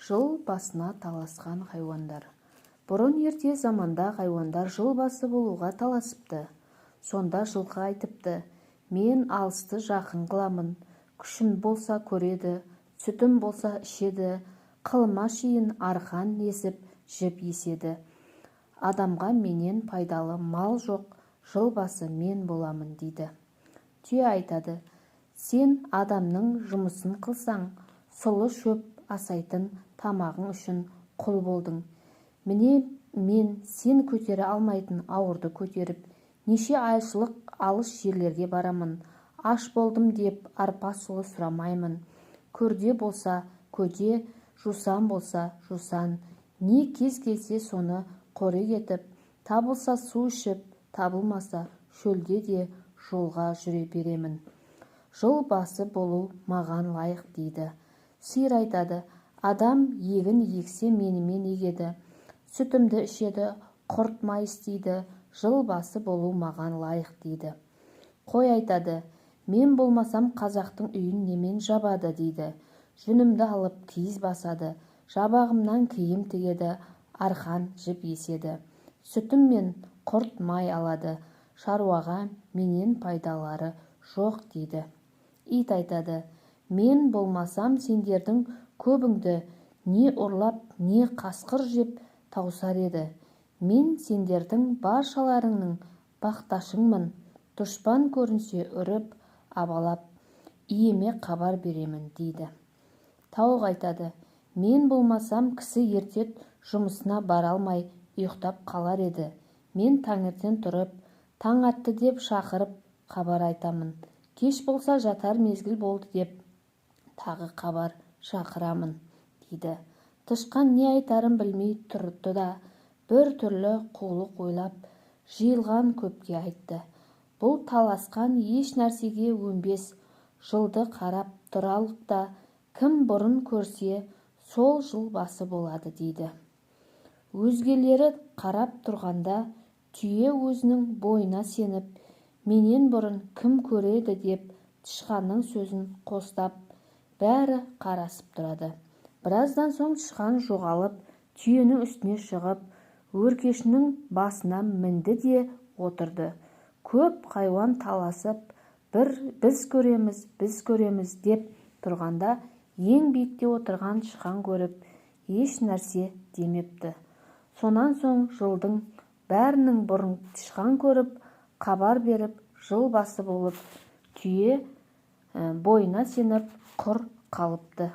Жыл басына таласқан хайуандар. Бұрын ерте заманда хайуандар жыл басы болуға таласыпты. Сонда жылқы айтыпты: мен алысты жақын қыламын, күшім болса көреді, сүтім болса ішеді, қылыма шейін арқан есіп жіп еседі. Адамға менен пайдалы мал жоқ, жыл басы мен боламын дейді. Түйе айтады: сен адамның жұмысын қылсаң, сұлы шөп асайтын тамағың үшін құл болдың. Міне мен сен көтере алмайтын ауырды көтеріп, неше айшылық алыс жерлерге барамын. Аш болдым деп арпа сұлы сұрамаймын. Көрде болса көде, жусан болса жусан. Не кез келсе соны қорек етіп, табылса су ішіп, табылмаса шөлде де жолға жүре беремін. Жыл басы болу маған лайық дейді. Сиыр айтады: адам егін егсе менімен егеді, сүтімді ішеді, құрт май істейді, жыл басы болу маған лайық дейді. Қой айтады: мен болмасам қазақтың үйін немен жабады дейді. Жүнімді алып киіз басады, жабағымнан киім тігеді, арқан жіп еседі. Сүтім мен құрт май алады, шаруаға менен пайдалары жоқ дейді. Ит айтады: мен болмасам сендердің көбіңді не ұрлап, не қасқыр жеп таусар еді. Мен сендердің баршаларыңның бақташыңмын, дұшпан көрінсе үріп, абалап, иеме хабар беремін дейді. Тауық айтады: мен болмасам кісі ерте жұмысына бара алмай ұйықтап қалар еді. Мен таңертең тұрып, таң атты деп шақырып хабар айтамын. Кеш болса жатар мезгіл болды деп тағы хабар шақырамын дейді. Тышқан не айтарын білмей тұрды да бір түрлі қулық ойлап жиылған көпке айтты: бұл таласқан еш нәрсеге өнбес, жылды қарап тұралық та, кім бұрын көрсе сол жыл басы болады дейді. Өзгелері қарап тұрғанда түйе өзінің бойына сеніп, менен бұрын кім көреді деп тышқанның сөзін қостап, бәрі қарасып тұрады. Біраздан соң тышқан жоғалып, түйенің үстіне шығып, өркешінің басына мінді де отырды. Көп хайуан таласып, біз көреміз деп тұрғанда, ең биікте отырған тышқан көріп, еш нәрсе демепті. Сонан соң жылдың бәрінің бұрын тышқан көріп, хабар беріп, жыл басы болып, түйе бойына сеніп құр қалыпты.